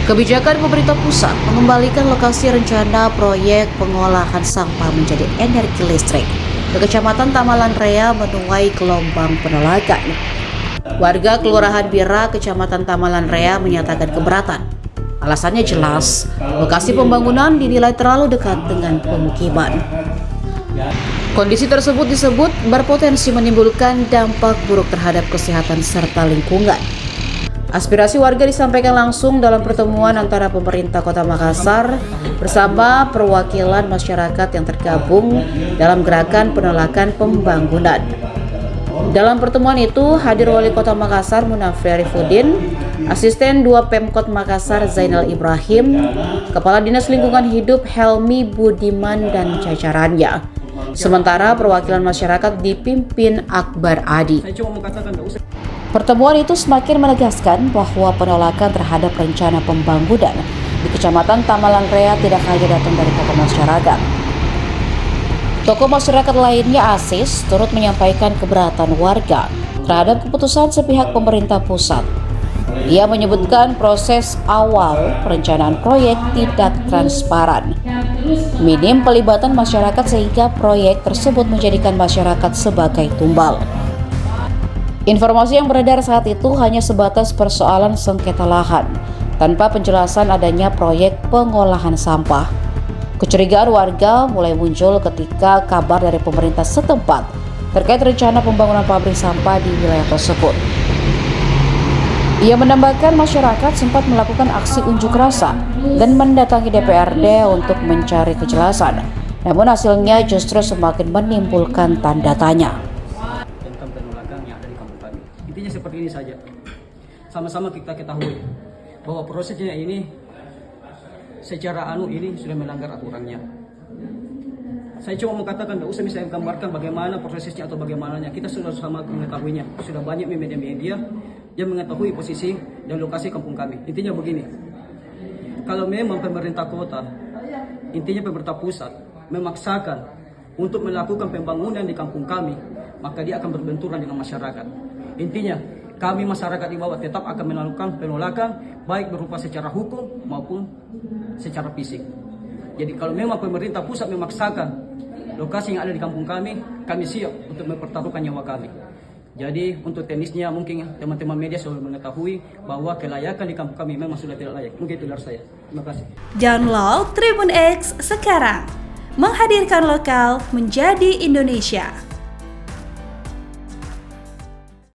Kebijakan pemerintah pusat mengembalikan lokasi rencana proyek pengolahan sampah menjadi energi listrik ke Kecamatan Tamalan Raya menuai gelombang penolakan. Warga Kelurahan Bira, Kecamatan Tamalan Raya menyatakan keberatan. Alasannya jelas, lokasi pembangunan dinilai terlalu dekat dengan pemukiman. Kondisi tersebut disebut berpotensi menimbulkan dampak buruk terhadap kesehatan serta lingkungan. Aspirasi warga disampaikan langsung dalam pertemuan antara pemerintah Kota Makassar bersama perwakilan masyarakat yang tergabung dalam gerakan penolakan pembangunan. Dalam pertemuan itu hadir Wali Kota Makassar Munafri Arifudin, Asisten 2 Pemkot Makassar Zainal Ibrahim, Kepala Dinas Lingkungan Hidup Helmi Budiman dan jajarannya. Sementara perwakilan masyarakat dipimpin Akbar Adi. Pertemuan itu semakin menegaskan bahwa penolakan terhadap rencana pembangunan di Kecamatan Tamalan Raya tidak hanya datang dari tokoh masyarakat. Tokoh masyarakat lainnya ASIS turut menyampaikan keberatan warga terhadap keputusan sepihak pemerintah pusat. Ia menyebutkan proses awal perencanaan proyek tidak transparan. Minim pelibatan masyarakat sehingga proyek tersebut menjadikan masyarakat sebagai tumbal. Informasi yang beredar saat itu hanya sebatas persoalan sengketa lahan, tanpa penjelasan adanya proyek pengolahan sampah. Kecurigaan warga mulai muncul ketika kabar dari pemerintah setempat terkait rencana pembangunan pabrik sampah di wilayah tersebut. Ia menambahkan masyarakat sempat melakukan aksi unjuk rasa dan mendatangi DPRD untuk mencari kejelasan. Namun hasilnya justru semakin menimbulkan tanda tanya. Tentang penolakan yang ada di kampung kami. Intinya seperti ini saja. Sama-sama kita ketahui bahwa prosesnya ini secara ini sudah melanggar aturannya. Saya cuma mengatakan, tidak usah saya gambarkan bagaimana prosesnya atau bagaimananya. Kita sudah sama mengetahuinya. Sudah banyak media-media yang mengetahui posisi dan lokasi kampung kami. Intinya begini, kalau memang pemerintah kota, intinya pemerintah pusat, memaksakan untuk melakukan pembangunan di kampung kami, maka dia akan berbenturan dengan masyarakat. Intinya, kami masyarakat di bawah tetap akan melakukan penolakan, baik berupa secara hukum maupun secara fisik. Jadi kalau memang pemerintah pusat memaksakan lokasi yang ada di kampung kami siap untuk mempertaruhkan nyawa kami. Jadi untuk teknisnya mungkin teman-teman media sudah mengetahui bahwa kelayakan di kampung kami memang sudah tidak layak. Mungkin itu dari saya. Terima kasih. Download Tribun X sekarang. Menghadirkan lokal menjadi Indonesia.